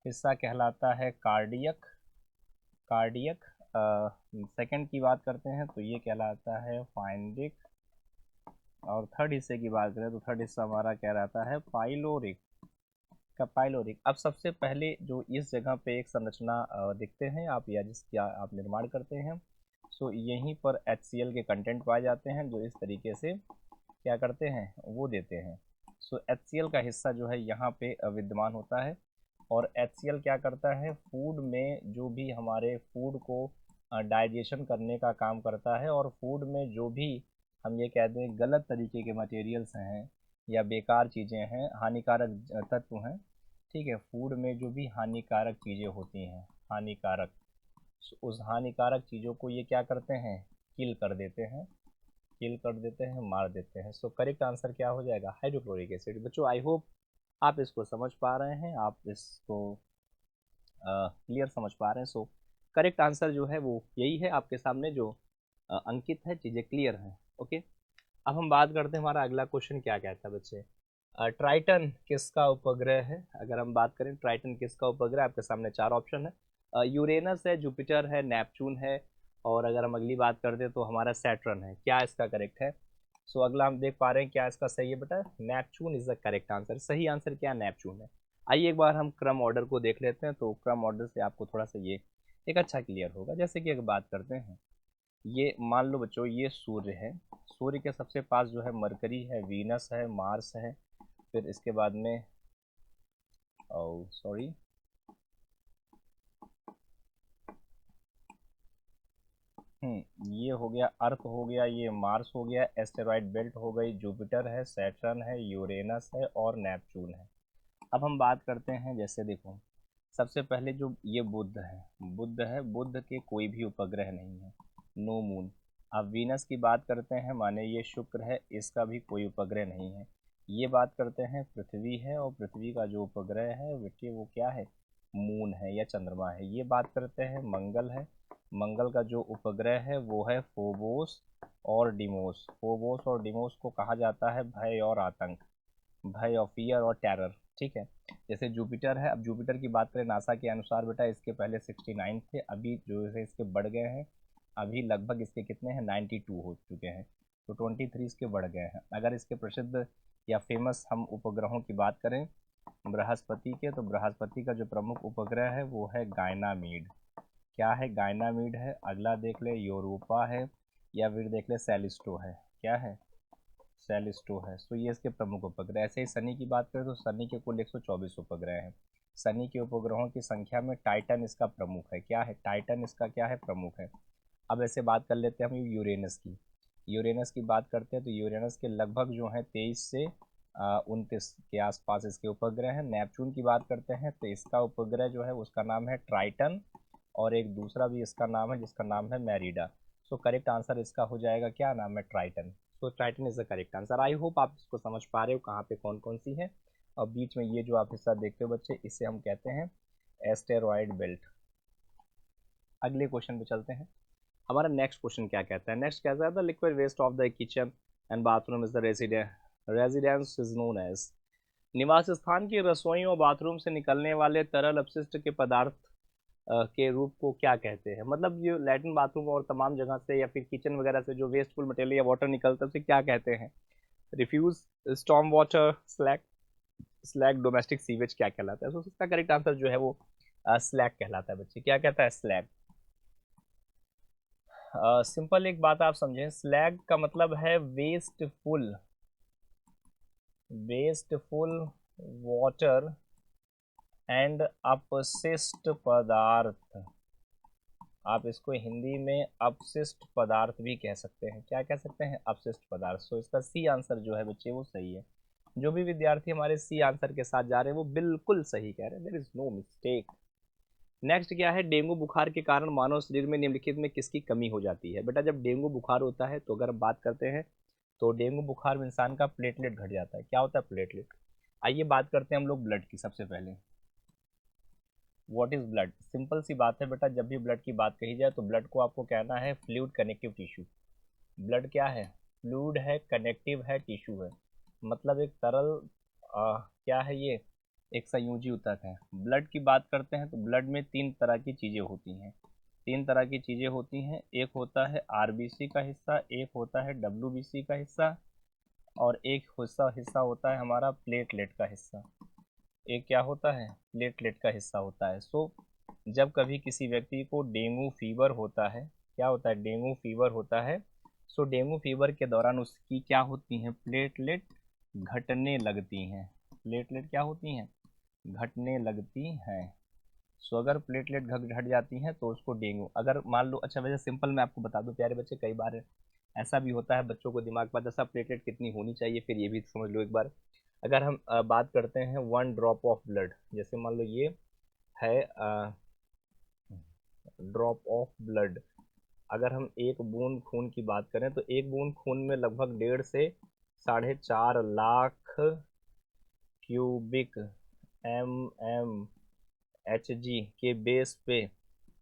हिस्सा कहलाता है कार्डियक, कार्डियक। सेकंड की बात करते हैं तो ये कहलाता है फाइंडिक, और थर्ड हिस्से की बात करें तो थर्ड हिस्सा हमारा क्या रहता है, पाइलोरिक का, पाइलोरिक। अब सबसे पहले जो इस जगह पे एक संरचना दिखते हैं आप, या जिसका आप निर्माण करते हैं, सो यहीं पर HCl के कंटेंट पाए जाते हैं, जो इस तरीके से क्या करते हैं, वो देते हैं। सो HCl का हिस्सा जो है यहाँ पे विद्यमान होता है, और HCl क्या करता है, फूड में जो भी हमारे फूड को डाइजेशन करने का काम करता है, और फूड में जो भी हम ये कहते हैं गलत तरीके के मटेरियल्स हैं या बेकार चीज़ें हैं, हानिकारक तत्व हैं, ठीक है, फूड में जो भी हानिकारक चीज़ें होती हैं, हानिकारक, उस हानिकारक चीज़ों को ये क्या करते हैं, किल कर देते हैं, किल कर देते हैं, मार देते हैं। सो करेक्ट आंसर क्या हो जाएगा, हाइड्रोक्लोरिक एसिड। बच्चों आई होप आप इसको समझ पा रहे हैं, आप इसको क्लियर समझ पा रहे हैं। सो करेक्ट आंसर जो है वो यही है आपके सामने जो अंकित है, चीज़ें क्लियर हैं। ओके, अब हम बात करते हैं हमारा अगला क्वेश्चन क्या कहता है बच्चे। ट्राइटन किसका उपग्रह है। अगर हम बात करें ट्राइटन किसका उपग्रह, आपके सामने चार ऑप्शन है, यूरेनस है, जुपिटर है, नेपच्यून है, और अगर हम अगली बात करते तो हमारा सैटर्न है। क्या इसका करेक्ट है? सो अगला हम देख पा रहे हैं क्या इसका सही है बेटा, Neptune is the correct answer. सही आंसर क्या, नेपच्यून है। आइए एक बार हम क्रम ऑर्डर को देख लेते हैं, तो क्रम ऑर्डर से आपको थोड़ा सा ये एक अच्छा क्लियर होगा। जैसे कि अगर बात करते हैं, ये मान लो बच्चों ये सूर्य है, सूर्य के सबसे पास जो है मरकरी है, वीनस है, मार्स है, फिर इसके बाद में सॉरी ये हो गया अर्थ हो गया, ये मार्स हो गया, एस्टेरॉयड बेल्ट हो गई, जुपिटर है, सैटर्न है, यूरेनस है और नेपच्यून है। अब हम बात करते हैं, जैसे देखो सबसे पहले जो ये बुध है, बुध है, बुध के कोई भी उपग्रह नहीं है, नो मून। अब वीनस की बात करते हैं, माने ये शुक्र है, इसका भी कोई उपग्रह नहीं है। ये बात करते हैं पृथ्वी है, और पृथ्वी का जो उपग्रह है बेटे वो क्या है, मून है या चंद्रमा है। ये बात करते हैं मंगल है, मंगल का जो उपग्रह है वो है फोबोस और डिमोस। फोबोस और डिमोस को कहा जाता है भय और आतंक, भय और फियर और टेरर, ठीक है। जैसे जुपिटर है, अब जुपिटर की बात करें नासा के अनुसार बेटा इसके पहले 69 थे, अभी जो है इसके बढ़ गए हैं, अभी लगभग इसके कितने हैं, 92 हो चुके हैं, तो 23 इसके बढ़ गए हैं। अगर इसके प्रसिद्ध या फेमस हम उपग्रहों की बात करें बृहस्पति के, तो बृहस्पति का जो प्रमुख उपग्रह है वो है गायनामीड। क्या है, गायनामीड है। अगला देख ले यूरोपा है, या फिर देख ले सेलिस्टो है। क्या है, सेलिस्टो है। तो ये इसके प्रमुख उपग्रह। ऐसे ही शनि की बात करें तो शनि के कुल 124 उपग्रह हैं। शनि के उपग्रहों की संख्या में टाइटन इसका प्रमुख है। क्या है, टाइटन इसका क्या है, प्रमुख है। अब ऐसे बात कर लेते हैं हम यूरेनस की। यूरेनस की बात करते हैं तो यूरेनस के लगभग जो है 23 से 29 के आसपास इसके उपग्रह हैं। नेपच्यून की बात करते हैं तो इसका उपग्रह जो है उसका नाम है ट्राइटन, और एक दूसरा भी इसका नाम है जिसका नाम है मैरिडा। सो करेक्ट आंसर इसका हो जाएगा, क्या नाम है, Triton. So Triton is the correct answer. I hope आप इसको समझ पा रहे हो कहाँ पे कौन कौन सी है। और बीच में ये जो आप हिस्सा देखते हो बच्चे, इसे हम कहते हैं एस्टेरॉयड बेल्ट। अगले क्वेश्चन पे चलते हैं। हमारा नेक्स्ट क्वेश्चन क्या कहता है, नेक्स्ट कहता है the liquid waste of the kitchen and bathroom is the residence is known as. निवास स्थान की रसोई और बाथरूम से निकलने वाले तरल अपशिष्ट के पदार्थ के रूप को क्या कहते हैं। मतलब ये लैट्रिन बाथरूम और तमाम जगह से या फिर किचन वगैरह से जो वेस्टफुल मटेरियल या वाटर निकलता है उसे क्या कहते हैं। Refuse, storm water, slag, slag, domestic sewage क्या कहलाता है। तो इसका करेक्ट आंसर जो है वो स्लैग कहलाता है बच्चे। क्या कहता है, स्लैग। सिंपल एक बात आप समझें, स्लैग का मतलब है वेस्टफुल, वेस्टफुल वाटर एंड अपशिष्ट पदार्थ। आप इसको हिंदी में अपशिष्ट पदार्थ भी कह सकते हैं। क्या कह सकते हैं, अपशिष्ट पदार्थ। सो इसका सी आंसर जो है बच्चे वो सही है। जो भी विद्यार्थी हमारे सी आंसर के साथ जा रहे हैं वो बिल्कुल सही कह रहे हैं, there is no mistake. Next क्या है, डेंगू बुखार के कारण मानव शरीर में निम्नलिखित में किसकी कमी हो जाती है। बेटा जब डेंगू बुखार होता है तो अगर हम बात करते हैं तो डेंगू बुखार में इंसान का प्लेटलेट घट जाता है। क्या होता है, प्लेटलेट। आइए बात करते हैं हम लोग ब्लड की। सबसे पहले व्हाट इज ब्लड। सिंपल सी बात है बेटा, जब भी ब्लड की बात कही जाए तो ब्लड को आपको कहना है फ्लूइड कनेक्टिव टिश्यू। ब्लड क्या है, फ्लूइड है, कनेक्टिव है, टिश्यू है। मतलब एक तरल क्या है ये, एक संयोजी ऊतक है। ब्लड की बात करते हैं तो ब्लड में तीन तरह की चीज़ें होती हैं, तीन तरह की चीज़ें होती हैं। एक होता है आरबीसी का हिस्सा, एक होता है डब्ल्यूबीसी का हिस्सा, और एक हिस्सा हिस्सा होता है हमारा प्लेटलेट का हिस्सा। एक क्या होता है, प्लेटलेट का हिस्सा होता है। सो जब कभी किसी व्यक्ति को डेंगू फीवर होता है, क्या होता है, डेंगू फीवर होता है। सो डेंगू फीवर के दौरान उसकी क्या होती हैं, प्लेटलेट घटने लगती हैं। प्लेटलेट क्या होती हैं, घटने लगती हैं। सो अगर प्लेटलेट घट जाती हैं तो उसको डेंगू। अगर मान लो, अच्छा वैसे सिंपल मैं आपको बता दूं प्यारे बच्चे, कई बार ऐसा भी होता है बच्चों को दिमाग पर दशा प्लेटलेट कितनी होनी चाहिए, फिर ये भी समझ लो एक बार। अगर हम बात करते हैं 1 ड्रॉप ऑफ ब्लड, जैसे मान लो ये है ड्रॉप ऑफ ब्लड। अगर हम एक बूंद खून की बात करें तो एक बूंद खून में लगभग 1.5 से 4.5 लाख क्यूबिक एच जी के बेस पे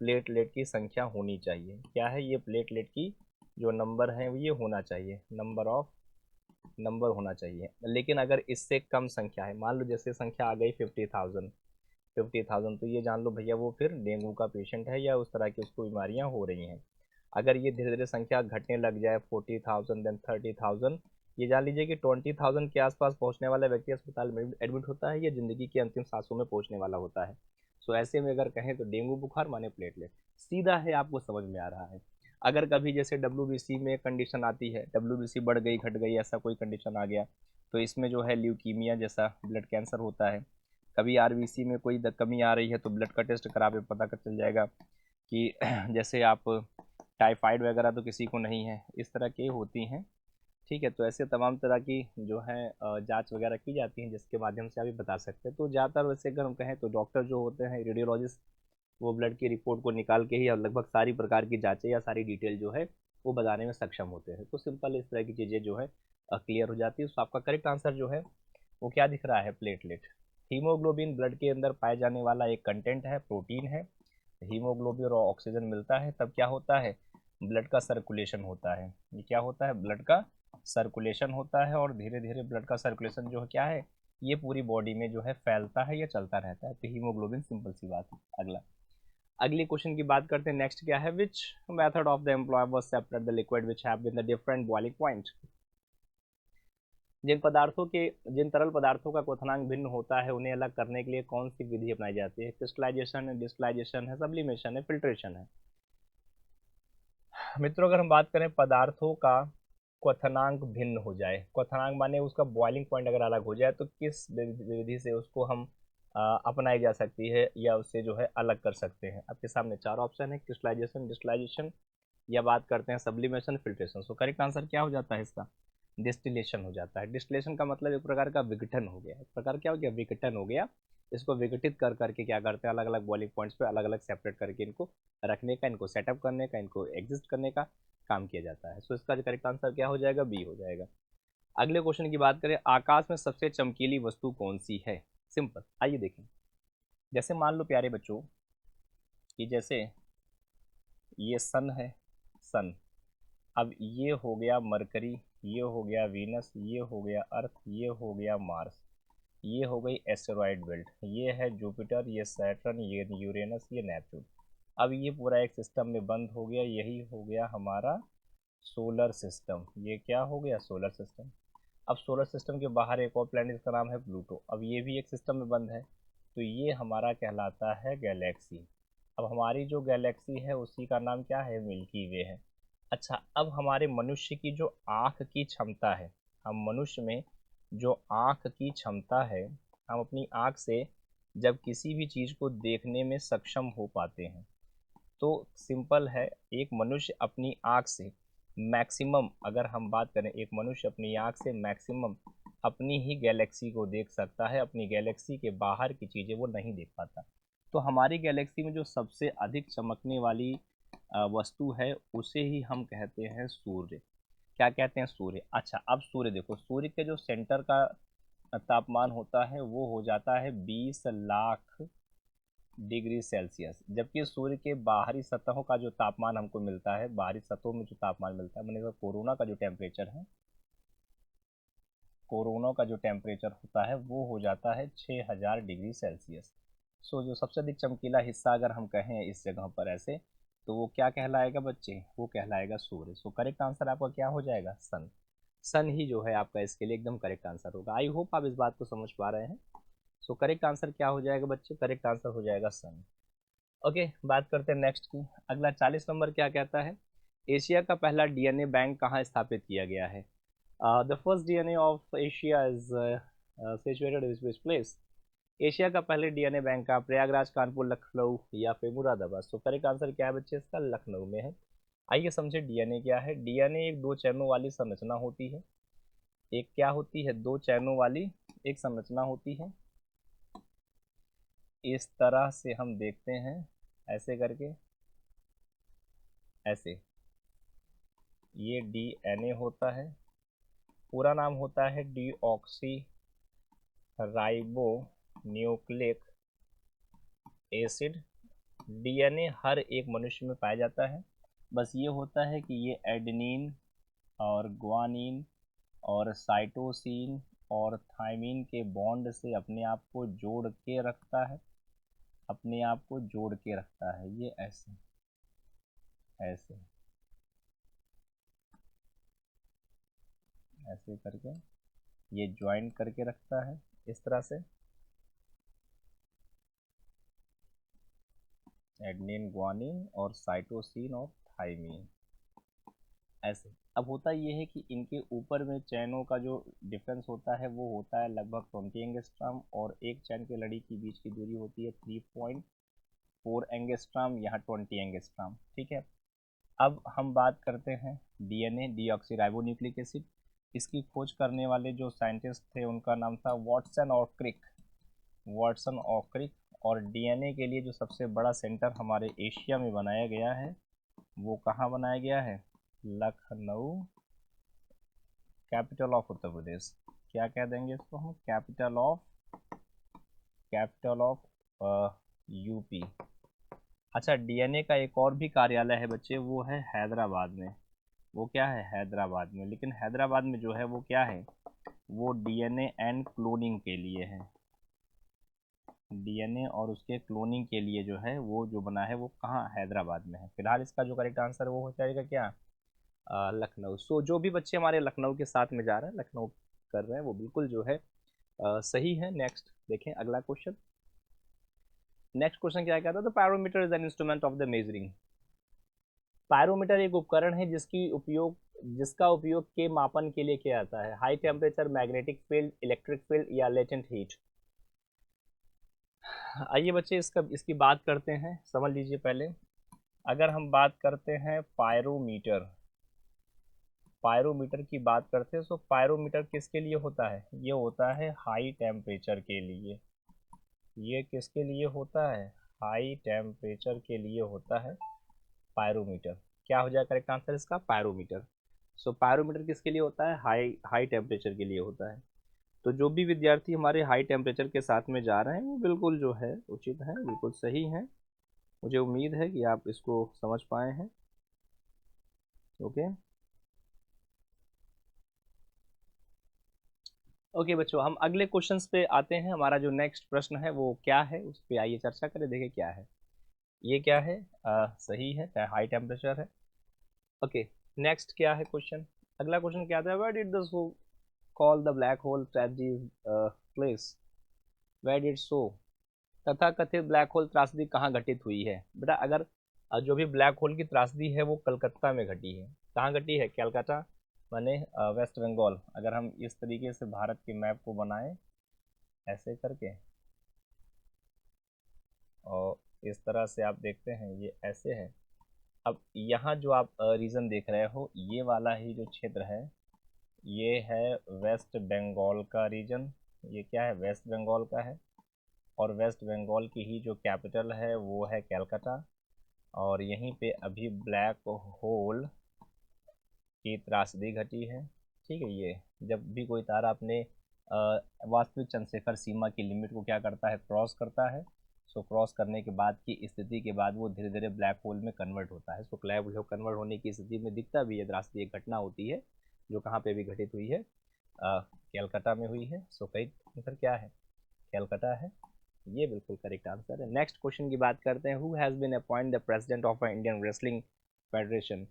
प्लेटलेट की संख्या होनी चाहिए। क्या है ये, प्लेटलेट की जो नंबर है ये होना चाहिए, नंबर होना चाहिए। लेकिन अगर इससे कम संख्या है, मान लो जैसे संख्या आ गई 50,000, तो ये जान लो भैया वो फिर डेंगू का पेशेंट है या उस तरह की उसको बीमारियां हो रही हैं। अगर ये धीरे धीरे संख्या घटने लग जाए 40,000 देन 30,000, ये जान लीजिए कि 20,000 के आसपास पहुंचने वाला व्यक्ति अस्पताल में एडमिट होता है, ये जिंदगी की अंतिम सांसों में पहुंचने वाला होता है। सो ऐसे में अगर कहें तो डेंगू बुखार माने प्लेटलेट, सीधा है, आपको समझ में आ रहा है। अगर कभी जैसे WBC में कंडीशन आती है, WBC बढ़ गई घट गई ऐसा कोई कंडीशन आ गया, तो इसमें जो है ल्यूकीमिया जैसा ब्लड कैंसर होता है। कभी RBC में कोई कमी आ रही है तो ब्लड का टेस्ट करा के पता कर चल जाएगा कि जैसे आप टाइफाइड वगैरह तो किसी को नहीं है, इस तरह की होती हैं। ठीक है, तो ऐसे तमाम तरह की जो है जांच वगैरह की जाती हैं, जिसके माध्यम से आप ये बता सकते हैं। तो ज़्यादातर वैसे अगर हम कहें तो डॉक्टर जो होते हैं, रेडियोलॉजिस्ट, वो ब्लड की रिपोर्ट को निकाल के ही और लगभग सारी प्रकार की जांचें या सारी डिटेल जो है वो बताने में सक्षम होते हैं। तो सिंपल इस तरह की चीज़ें जो है क्लियर हो जाती है। तो आपका करेक्ट आंसर जो है वो क्या दिख रहा है, प्लेटलेट। हीमोग्लोबिन ब्लड के अंदर पाए जाने वाला एक कंटेंट है, प्रोटीन है। हीमोग्लोबिन और ऑक्सीजन मिलता है तब क्या होता है, ब्लड का सर्कुलेशन होता है। ये क्या होता है, ब्लड का सर्कुलेशन होता है, और धीरे धीरे ब्लड का सर्कुलेशन जो है क्या है, ये पूरी बॉडी में जो है फैलता है या चलता रहता है। तो हीमोग्लोबिन, सिंपल सी बात है। अगली क्वेश्चन की बात करते हैं। नेक्स्ट क्या है, which method of the employ was separate the liquid which have been the different boiling point. जिन तरल पदार्थों का क्वथनांक भिन्न होता है उन्हें अलग करने के लिए कौन सी विधि अपनाई जाती है। क्रिस्टलाइजेशन है, डिस्टिलाइजेशन है, सब्लिमेशन है, फिल्ट्रेशन है। मित्रों, अगर हम बात करें पदार्थों का क्वथनांक भिन्न हो जाए, क्वथनांक माने उसका बॉइलिंग पॉइंट अगर अलग हो जाए, तो किस विधि से उसको हम अपनाई जा सकती है या उससे जो है अलग कर सकते हैं। आपके सामने चार ऑप्शन है, क्रिस्टलाइजेशन, डिस्टिलाइजेशन, या बात करते हैं sublimation, filtration. So correct answer क्या हो जाता है इसका, डिस्टिलेशन हो जाता है। डिस्टिलेशन का मतलब एक प्रकार का विघटन हो गया, एक प्रकार क्या हो गया, विघटन हो गया। इसको विघटित कर करके क्या करते हैं, अलग अलग बॉइलिंग पॉइंट्स पे अलग अलग सेपरेट करके इनको रखने का, इनको सेटअप करने का, इनको एग्जिस्ट करने का काम किया जाता है। सो इसका करेक्ट आंसर क्या हो जाएगा, बी हो जाएगा। अगले क्वेश्चन की बात करें, आकाश में सबसे चमकीली वस्तु कौन सी है। सिंपल, आइए देखें। जैसे मान लो प्यारे बच्चों कि जैसे ये सन है, सन। अब ये हो गया मरकरी, ये हो गया वीनस, ये हो गया अर्थ, ये हो गया मार्स, ये हो गई एस्टेरॉयड बेल्ट, ये है जुपिटर, ये सैटर्न, ये यूरेनस, ये नेपच्यून। अब ये पूरा एक सिस्टम में बंद हो गया, यही हो गया हमारा सोलर सिस्टम। ये क्या हो गया, सोलर सिस्टम। अब सोलर सिस्टम के बाहर एक और प्लैनेट का नाम है प्लूटो। अब ये भी एक सिस्टम में बंद है, तो ये हमारा कहलाता है गैलेक्सी। अब हमारी जो गैलेक्सी है उसी का नाम क्या है, मिल्की वे है। अच्छा, अब हमारे मनुष्य की जो आँख की क्षमता है, हम मनुष्य में जो आँख की क्षमता है, हम अपनी आँख से जब किसी भी चीज़ को देखने में सक्षम हो पाते हैं, तो सिंपल है, एक मनुष्य अपनी आँख से मैक्सिमम, अगर हम बात करें, एक मनुष्य अपनी आँख से मैक्सिमम अपनी ही गैलेक्सी को देख सकता है, अपनी गैलेक्सी के बाहर की चीज़ें वो नहीं देख पाता। तो हमारी गैलेक्सी में जो सबसे अधिक चमकने वाली वस्तु है उसे ही हम कहते हैं सूर्य। क्या कहते हैं, सूर्य। अच्छा, अब सूर्य देखो, सूर्य के जो सेंटर का तापमान होता है वो हो जाता है 20 लाख डिग्री सेल्सियस, जबकि सूर्य के बाहरी सतहों का जो तापमान हमको मिलता है, बाहरी सतहों में जो तापमान मिलता है, मैंने कोरोना का जो टेम्परेचर है, कोरोना का जो टेम्परेचर होता है वो हो जाता है 6000 डिग्री सेल्सियस। सो जो सबसे अधिक चमकीला हिस्सा अगर हम कहें इस जगह पर ऐसे, तो वो क्या कहलाएगा बच्चे, वो कहलाएगा सूर्य। सो करेक्ट आंसर आपका क्या हो जाएगा, सन। सन ही जो है आपका इसके लिए एकदम करेक्ट आंसर होगा। आई होप आप इस बात को समझ पा रहे हैं। सो करेक्ट आंसर क्या हो जाएगा बच्चे, करेक्ट आंसर हो जाएगा सन। ओके, बात करते हैं नेक्स्ट की। अगला 40 नंबर क्या कहता है, एशिया का पहला डीएनए बैंक कहाँ स्थापित किया गया है। The first DNA of Asia is situated in which place. Asia का पहले डीएनए बैंक का प्रयागराज, कानपुर, लखनऊ या फिर मुरादाबाद। सो करेक्ट आंसर क्या है बच्चे इसका, लखनऊ में है। आइए समझे डीएनए क्या है। डीएनए एक दो चरणों वाली संरचना होती है। एक क्या होती है, दो चरणों वाली एक संरचना होती है। इस तरह से हम देखते हैं, ऐसे करके, ऐसे ये डीएनए होता है। पूरा नाम होता है deoxyribonucleic acid. DNA हर एक मनुष्य में पाया जाता है। बस ये होता है कि ये एडेनिन और ग्वानिन और साइटोसिन और थायमिन के बॉन्ड से अपने आप को जोड़ के रखता है, अपने आप को जोड़ के रखता है। ये ऐसे ऐसे ऐसे करके ये ज्वाइन करके रखता है इस तरह से, एडेनिन, ग्वानिन और साइटोसिन और थाइमिन ऐसे। अब होता ये है कि इनके ऊपर में चैनों का जो डिफरेंस होता है वो होता है लगभग 20 एंगस्ट्रॉम, और एक चैन के लड़ी के बीच की दूरी होती है 3.4 एंगस्ट्रॉम, यहाँ 20 एंगस्ट्रॉम। ठीक है, अब हम बात करते हैं डीएनए, डीऑक्सीराइबोन्यूक्लिक एसिड। इसकी खोज करने वाले जो साइंटिस्ट थे उनका नाम था वाटसन और क्रिक, वाटसन और क्रिक। और डीएनए के लिए जो सबसे बड़ा सेंटर हमारे एशिया में बनाया गया है वो कहाँ बनाया गया है? Lucknow, capital of Uttar Pradesh. क्या कह देंगे इसको हम? Capital of UP. अच्छा, डीएनए का एक और भी कार्यालय है बच्चे, वो है हैदराबाद में। वो क्या है? हैदराबाद में। लेकिन हैदराबाद में जो है वो क्या है? वो डीएनए एंड क्लोनिंग के लिए है। डीएनए और उसके क्लोनिंग के लिए जो है वो जो बना है वो कहाँ? हैदराबाद में है। फिलहाल इसका जो करेक्ट आंसर है वो हो जाएगा क्या? लखनऊ। सो जो भी बच्चे हमारे लखनऊ के साथ में जा रहे हैं, लखनऊ कर रहे हैं, वो बिल्कुल जो है सही है। नेक्स्ट देखें अगला क्वेश्चन। नेक्स्ट क्वेश्चन क्या कहता है? The pyrometer is an instrument of the measuring. Pyrometer एक उपकरण है जिसका उपयोग के मापन के लिए किया जाता है। High temperature, magnetic field, electric field या लेटेंट हीट। आइए बच्चे इसकी बात करते हैं, समझ लीजिए पहले। अगर हम बात करते हैं पायरोमीटर, पायरोमीटर की बात करते हैं तो पायरोमीटर किसके लिए होता है? ये होता है हाई टेम्परेचर के लिए। ये किसके लिए होता है? हाई टेम्परेचर के लिए होता है पायरोमीटर। क्या हो जाएगा करेक्ट आंसर इसका? पायरोमीटर। सो पायरोमीटर किसके लिए होता है? हाई हाई टेम्परेचर के लिए होता है। तो जो भी विद्यार्थी हमारे हाई टेम्परेचर के साथ में जा रहे हैं वो बिल्कुल जो है उचित है, बिल्कुल सही है। मुझे उम्मीद है कि आप इसको समझ पाए हैं। ओके ओके बच्चों, हम अगले क्वेश्चंस पे आते हैं। हमारा जो नेक्स्ट प्रश्न है वो क्या है, उस पर आइए चर्चा करें, देखें क्या है। ये क्या है? सही है, हाई टेम्परेचर है। ओके, नेक्स्ट क्या है क्वेश्चन? अगला क्वेश्चन क्या था? Where did the so call the black hole tragedy place? Where did so, तथा कथित ब्लैक होल त्रासदी कहाँ घटित हुई है? बेटा अगर जो भी ब्लैक होल की त्रासदी है वो कलकत्ता में घटी है। कहाँ घटी है? कलकत्ता माने वेस्ट बंगाल। अगर हम इस तरीके से भारत के मैप को बनाएं ऐसे करके, और इस तरह से आप देखते हैं ये ऐसे है। अब यहाँ जो आप रीजन देख रहे हो, ये वाला ही जो क्षेत्र है ये है वेस्ट बंगाल का रीजन। ये क्या है? वेस्ट बंगाल का है। और वेस्ट बंगाल की ही जो कैपिटल है वो है कलकत्ता। और यहीं पे अभी ब्लैक होल की त्रासदी घटी है। ठीक है, ये जब भी कोई तारा अपने वास्तविक चंद्रशेखर सीमा की लिमिट को क्या करता है? क्रॉस करता है। सो क्रॉस करने के बाद की स्थिति के बाद वो धीरे धीरे ब्लैक होल में कन्वर्ट होता है। सो ब्लैक होल कन्वर्ट होने की स्थिति में दिखता भी है त्रासदी, एक घटना होती है जो कहाँ पे भी घटित हुई है? कलकत्ता में हुई है। सो कई आंसर क्या है? कलकत्ता है। ये बिल्कुल करेक्ट आंसर है। नेक्स्ट क्वेश्चन की बात करते हैं। Who has been appoint the president of Indian wrestling federation?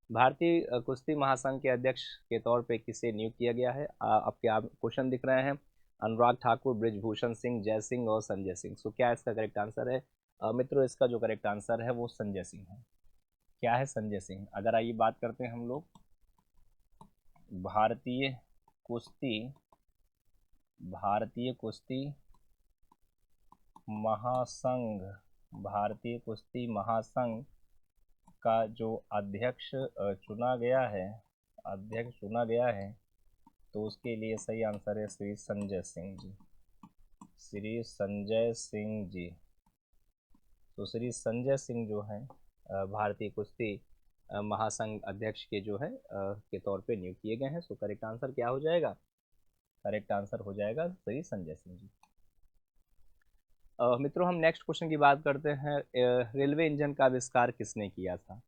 भारतीय कुश्ती महासंघ के अध्यक्ष के तौर पे किसे नियुक्त किया गया है? आपके आप क्वेश्चन दिख रहे हैं। अनुराग ठाकुर, ब्रिजभूषण सिंह, जय सिंह और संजय सिंह। सो क्या इसका करेक्ट आंसर है? मित्रों इसका जो करेक्ट आंसर है वो संजय सिंह है। क्या है? संजय सिंह। अगर आइए बात करते हैं हम लोग भारतीय कुश्ती, भारतीय कुश्ती महासंघ, भारतीय कुश्ती महासंघ का जो अध्यक्ष चुना गया है, अध्यक्ष चुना गया है, तो उसके लिए सही आंसर है श्री संजय सिंह जी। श्री संजय सिंह जी। तो श्री संजय सिंह जो हैं भारतीय कुश्ती महासंघ अध्यक्ष के जो है के तौर पे नियुक्त किए गए हैं। सो करेक्ट आंसर क्या हो जाएगा? करेक्ट आंसर हो जाएगा श्री संजय सिंह जी। मित्रों हम नेक्स्ट क्वेश्चन की बात करते हैं। रेलवे इंजन का आविष्कार किसने किया था?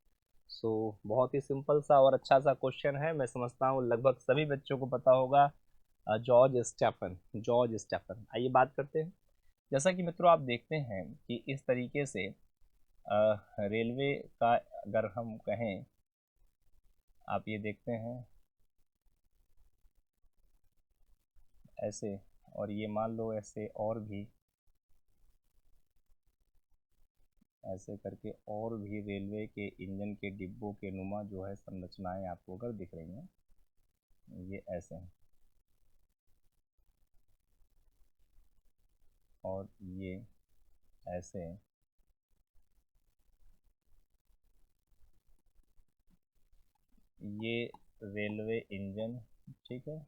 सो बहुत ही सिंपल सा और अच्छा सा क्वेश्चन है, मैं समझता हूँ लगभग सभी बच्चों को पता होगा। George Stephen, George Stephen. आइए बात करते हैं। जैसा कि मित्रों आप देखते हैं कि इस तरीके से रेलवे का अगर हम कहें, आप ये देखते हैं ऐसे, और ये मान लो ऐसे, और भी ऐसे करके और भी रेलवे के इंजन के डिब्बों के नुमा जो है संरचनाएं आपको अगर दिख रही हैं, ये ऐसे हैं, और ये ऐसे हैं, ये रेलवे इंजन, ठीक है,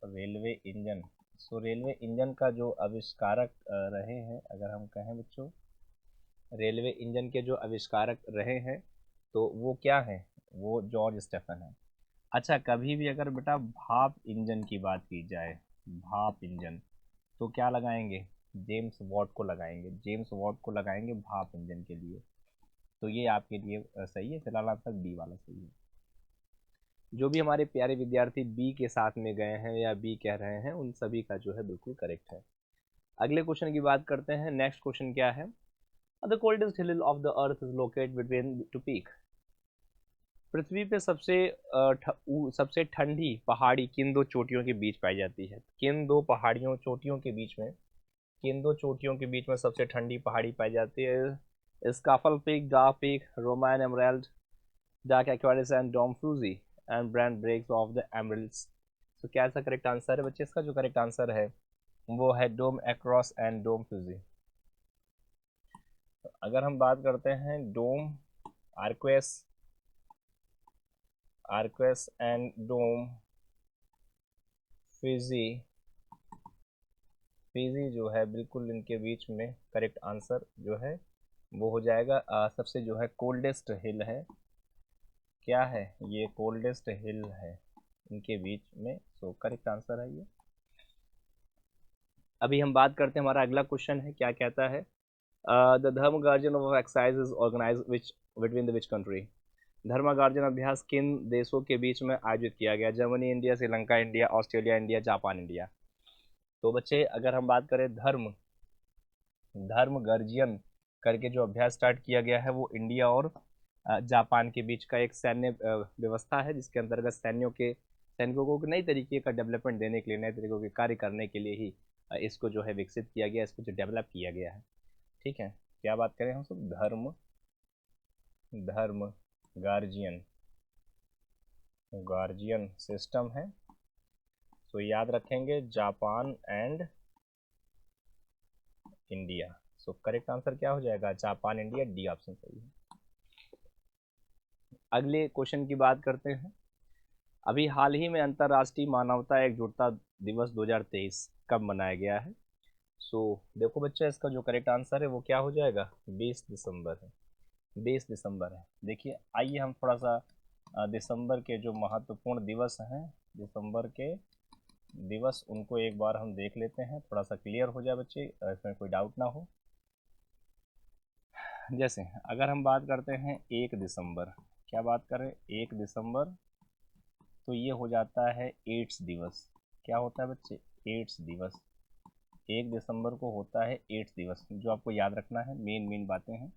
रेलवे इंजन। सो रेलवे इंजन का जो आविष्कारक रहे हैं, अगर हम कहें बच्चों, रेलवे इंजन के जो आविष्कारक रहे हैं तो वो क्या है, वो जॉर्ज स्टेफन है। अच्छा, कभी भी अगर बेटा भाप इंजन की बात की जाए, भाप इंजन, तो क्या लगाएंगे, जेम्स वॉट को लगाएंगे, जेम्स वॉट को लगाएंगे भाप इंजन के लिए। तो ये आपके लिए सही है, फिलहाल आप तक बी वाला सही है। जो भी हमारे प्यारे विद्यार्थी बी के साथ में गए हैं या बी कह रहे हैं, उन सभी का जो है बिल्कुल करेक्ट है। अगले क्वेश्चन की बात करते हैं। नेक्स्ट क्वेश्चन क्या है, the coldest hill of the earth is located between two peak. पृथ्वी पे सबसे ठंडी पहाड़ी किन दो चोटियों के बीच पाई जाती है, किन दो पहाड़ियों चोटियों के बीच में, किन दो चोटियों के बीच में सबसे ठंडी पहाड़ी पाई जाती है, Scafell peak, dark peak, Roman emerald, dark Aquarius and dome Fuji and brand breaks of the emeralds. तो क्या इसका करेक्ट आंसर है बच्चे, इसका जो करेक्ट आंसर है वो है डोम एक्रोस एंड डोम फ्यूजी। अगर हम बात करते हैं डोम आर्क्वेस, आर्क्वेस एंड डोम फिजी, फिजी जो है बिल्कुल इनके बीच में करेक्ट आंसर जो है वो हो जाएगा सबसे जो है कोल्डेस्ट हिल है, क्या है ये, कोल्डेस्ट हिल है इनके बीच में। सो करेक्ट आंसर है ये। अभी हम बात करते हैं, हमारा अगला क्वेश्चन है, क्या कहता है, the Dharma guardian of exercise is organise which between the which country. धर्मागार्जन अभ्यास किन देशों के बीच में आयोजित किया गया, Germany India, Sri Lanka India, Australia India, Japan India. तो बच्चे अगर हम बात करें धर्म गर्जियन करके जो अभ्यास स्टार्ट किया गया है वो इंडिया और जापान के बीच का एक सैन्य व्यवस्था है, जिसके अंतर्गत सैनिकों को नई तरीके का डेवलपमेंट देने के लिए, नए तरीकों के कार्य करने के लिए ही इसको जो है विकसित किया गया, इसको जो डेवलप किया गया है। ठीक है, क्या बात करें हम सब, धर्म गार्जियन, गार्जियन सिस्टम है। तो याद रखेंगे Japan and India. So correct answer क्या हो जाएगा, जापान इंडिया, डी ऑप्शन सही है। अगले क्वेश्चन की बात करते हैं। अभी हाल ही में अंतर्राष्ट्रीय मानवता एकजुटता दिवस 2023 कब मनाया गया है। सो देखो बच्चे, इसका जो करेक्ट आंसर है वो क्या हो जाएगा, 20 दिसंबर है, 20 दिसंबर है। देखिए आइए हम थोड़ा सा दिसंबर के जो महत्वपूर्ण दिवस हैं, दिसंबर के दिवस, उनको एक बार हम देख लेते हैं, थोड़ा सा क्लियर हो जाए बच्चे, इसमें कोई डाउट ना हो। जैसे अगर हम बात करते हैं 1 दिसंबर, क्या बात करें, 1 दिसंबर, तो ये हो जाता है एड्स दिवस। क्या होता है बच्चे, एड्स दिवस। 1 दिसंबर को होता है एड्स दिवस, जो आपको याद रखना है, मेन बातें हैं।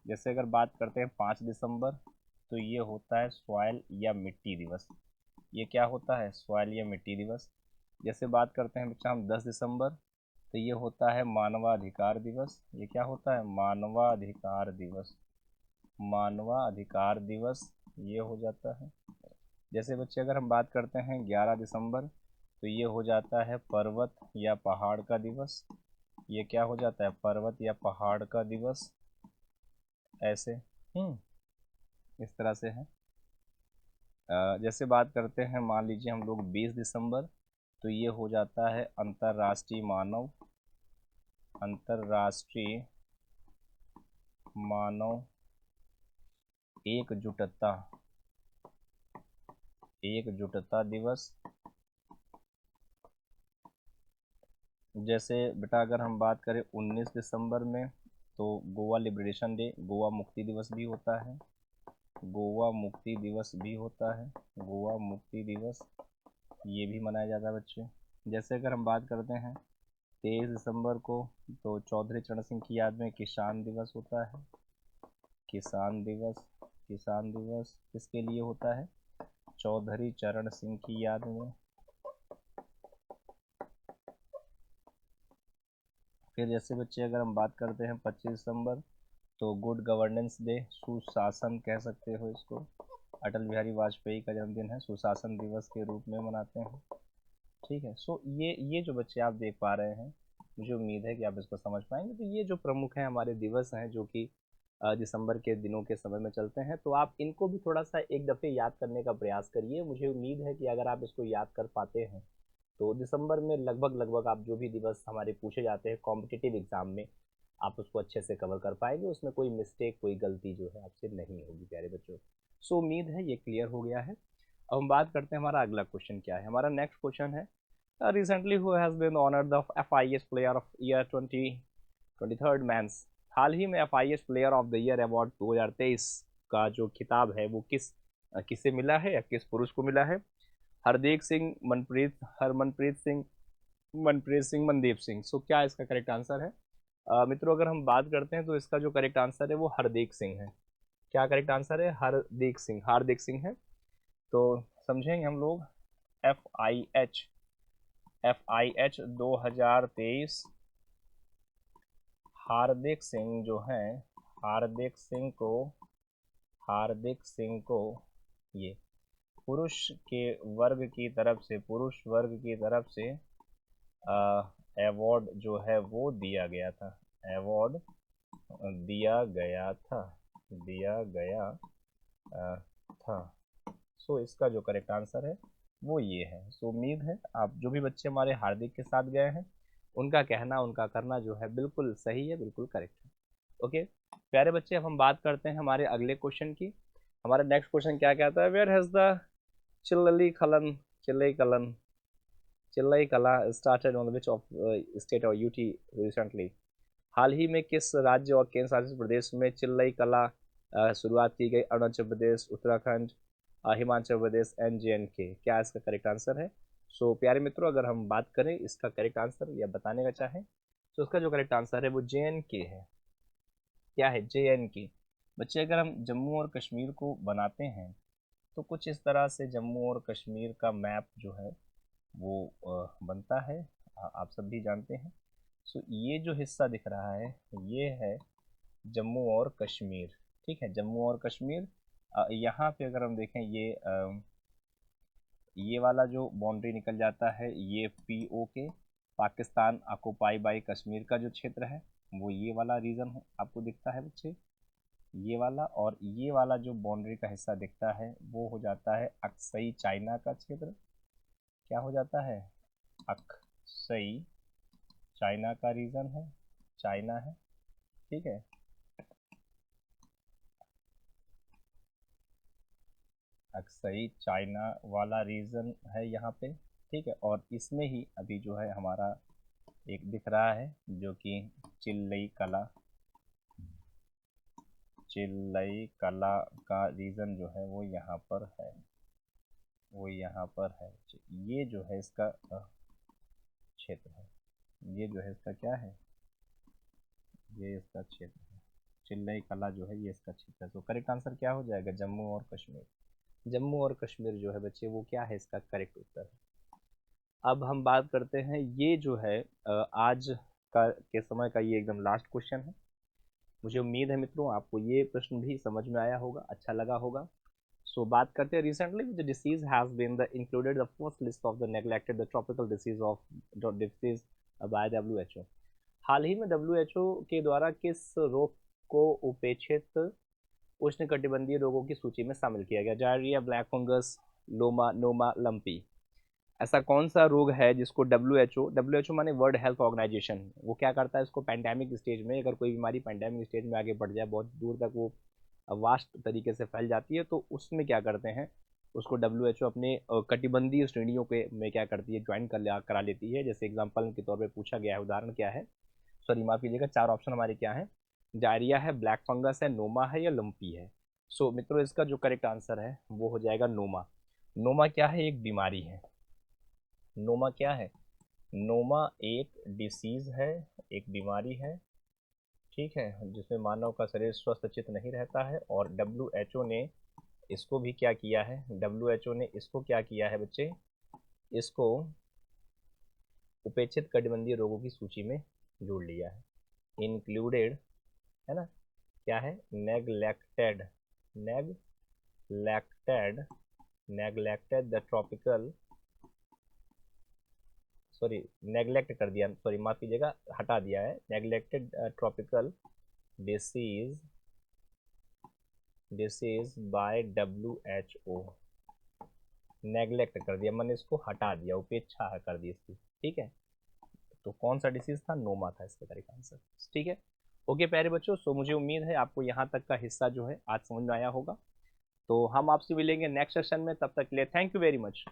जैसे अगर बात करते हैं 5 दिसंबर, तो ये होता है सॉइल या मिट्टी दिवस। ये क्या होता है, सॉइल या मिट्टी दिवस। जैसे बात करते हैं बच्चा हम 10 दिसंबर, तो ये होता है मानवाधिकार दिवस। ये क्या होता है, मानवाधिकार दिवस, मानवाधिकार दिवस, ये हो जाता है। जैसे बच्चे अगर हम बात करते हैं 11 दिसंबर, तो ये हो जाता है पर्वत या पहाड़ का दिवस। ये क्या हो जाता है, पर्वत या पहाड़ का दिवस, ऐसे इस तरह से है। जैसे बात करते हैं, मान लीजिए हम लोग 20 दिसंबर, तो ये हो जाता है अंतर्राष्ट्रीय मानव एकजुटता दिवस। जैसे बेटा अगर हम बात करें 19 दिसंबर में, तो गोवा लिबरेशन डे, गोवा मुक्ति दिवस भी होता है, गोवा मुक्ति दिवस भी होता है, गोवा मुक्ति दिवस ये भी मनाया जाता है बच्चे। जैसे अगर हम बात करते हैं 23 दिसंबर को, तो चौधरी चरण सिंह की याद में किसान दिवस होता है, किसान दिवस, किसान दिवस किसके लिए होता है, चौधरी चरण सिंह की याद में। फिर जैसे बच्चे अगर हम बात करते हैं 25 दिसंबर, तो गुड गवर्नेंस डे, सुशासन कह सकते हो इसको। अटल बिहारी वाजपेयी का जन्मदिन है, सुशासन दिवस के रूप में मनाते हैं। ठीक है, सो ये जो बच्चे आप देख पा रहे हैं, मुझे उम्मीद है कि आप इसको समझ पाएंगे। तो ये जो प्रमुख हैं हमारे दिवस हैं जो कि दिसंबर के दिनों के समय में चलते हैं, तो आप इनको भी थोड़ा सा एक दफ़े याद करने का प्रयास करिए। मुझे उम्मीद है कि अगर आप इसको याद कर पाते हैं तो दिसंबर में लगभग आप जो भी दिवस हमारे पूछे जाते हैं कॉम्पिटिटिव एग्जाम में, आप उसको अच्छे से कवर कर पाएंगे। उसमें कोई मिस्टेक, कोई गलती जो है आपसे नहीं होगी प्यारे बच्चों। सो उम्मीद है ये क्लियर हो गया है। अब हम बात करते हैं हमारा अगला क्वेश्चन क्या है। हमारा नेक्स्ट क्वेश्चन है, recently who has been honoured the FIS player of year 2023 men's. हाल ही में FIS player of the year award 2023 का जो खिताब है वो किसे मिला है या किस पुरुष को मिला है? हरदीप सिंह, हरमनप्रीत सिंह, मनप्रीत सिंह, मनदीप सिंह। सो क्या इसका करेक्ट आंसर है? मित्रों अगर हम बात करते हैं तो इसका जो करेक्ट आंसर है वो हरदीप सिंह है। क्या करेक्ट आंसर है? हार्दिक सिंह है। तो समझेंगे हम लोग FIH 2023 हार्दिक सिंह जो है, हार्दिक सिंह को ये पुरुष वर्ग की तरफ से अवार्ड जो है वो दिया गया था। अवार्ड दिया गया था। सो इसका जो करेक्ट आंसर है वो ये है। सो उम्मीद है आप जो भी बच्चे हमारे हार्दिक के साथ गए हैं उनका कहना, उनका करना जो है बिल्कुल सही है, बिल्कुल करेक्ट है। ओके प्यारे बच्चे, अब हम बात करते हैं हमारे अगले क्वेश्चन की। हमारा नेक्स्ट क्वेश्चन क्या कहता है? वेयर हैज़ द चिल्लई कला started on which of state और UT रिसेंटली। हाल ही में किस राज्य और केंद्र शासित प्रदेश में चिल्लई कला शुरुआत की गई? Arunachal Pradesh, Uttarakhand, Himachal Pradesh and JNK। क्या इसका करेक्ट आंसर है? सो प्यारे मित्रों अगर हम बात करें इसका करेक्ट आंसर या बताने का चाहें तो उसका जो करेक्ट आंसर है वो JNK है। क्या है? JNK। बच्चे अगर हम जम्मू और कश्मीर को बनाते हैं तो कुछ इस तरह से जम्मू और कश्मीर का मैप जो है वो बनता है, आप सब भी जानते हैं। सो ये जो हिस्सा दिख रहा है ये है जम्मू और कश्मीर। ठीक है, जम्मू और कश्मीर। यहाँ पे अगर हम देखें ये वाला जो बाउंड्री निकल जाता है ये POK, Pakistan occupy by Kashmir का जो क्षेत्र है वो ये वाला रीजन आपको दिखता है बच्चे, ये वाला। और ये वाला जो बाउंड्री का हिस्सा दिखता है वो हो जाता है अक्सई चाइना का क्षेत्र। क्या हो जाता है? अक्सई चाइना का रीजन है, चाइना है। ठीक है, अक्सई चाइना वाला रीजन है यहाँ पे। ठीक है, और इसमें ही अभी जो है हमारा एक दिख रहा है जो कि चिल्लई कला का रीजन जो है वो यहाँ पर है, ये जो है इसका क्षेत्र है, ये जो है इसका क्या है, ये इसका क्षेत्र है। चिल्लई कला जो है ये इसका क्षेत्र है। तो करेक्ट आंसर क्या हो जाएगा? जम्मू और कश्मीर। जम्मू और कश्मीर जो है बच्चे वो क्या है इसका करेक्ट उत्तर है। अब हम बात करते हैं ये जो है आज के समय का ये एकदम लास्ट क्वेश्चन है। मुझे उम्मीद है मित्रों आपको ये प्रश्न भी समझ में आया होगा, अच्छा लगा होगा। सो बात करते हैं recently the disease has been the included the first list of the neglected the tropical disease by WHO। हाल ही में WHO के द्वारा किस रोग को उपेक्षित उष्णकटिबंधीय रोगों की सूची में शामिल किया गया? Diarrhoea, black fungus, noma lumpy. ऐसा कौन सा रोग है जिसको WHO माने वर्ल्ड हेल्थ ऑर्गेनाइजेशन, वो क्या करता है इसको पैंडेमिक स्टेज में, अगर कोई बीमारी पैंडेमिक स्टेज में आगे बढ़ जाए, बहुत दूर तक वो वास्ट तरीके से फैल जाती है, तो उसमें क्या करते हैं उसको WHO अपने कटिबंधीय श्रेणियों के में क्या करती है, ज्वाइन करा लेती है। जैसे एग्जाम्पल के तौर पर पूछा गया है, उदाहरण क्या है, सॉरी माफ कीजिएगा, 4 ऑप्शन हमारे क्या है? डायरिया है, ब्लैक फंगस है, नोमा है या लंपी है। सो मित्रों इसका जो करेक्ट आंसर है वो हो जाएगा नोमा। नोमा क्या है? एक बीमारी है। नोमा क्या है? नोमा एक डिसीज है, एक बीमारी है। ठीक है, जिसमें मानव का शरीर स्वस्थ चित्त नहीं रहता है, और WHO ने इसको भी क्या किया है, WHO ने इसको क्या किया है बच्चे, इसको उपेक्षित कटिबंधीय रोगों की सूची में जोड़ लिया है। इंक्लूडेड, है ना, क्या है, neglected, neglected, neglected the tropical, sorry neglect कर दिया, सॉरी माफ कीजिएगा, हटा दिया है, neglected tropical disease, disease by WHO, neglect कर दिया, मैंने इसको हटा दिया, उपेक्षा कर दी इसकी, ठीक है। तो कौन सा डिसीज था, नोमा था इसका करेक्ट आंसर, ठीक है। ओके प्यारे बच्चों, सो मुझे उम्मीद है आपको यहाँ तक का हिस्सा जो है आज समझ में आया होगा। तो हम आपसे मिलेंगे नेक्स्ट सेशन में, तब तक के लिए थैंक यू वेरी मच।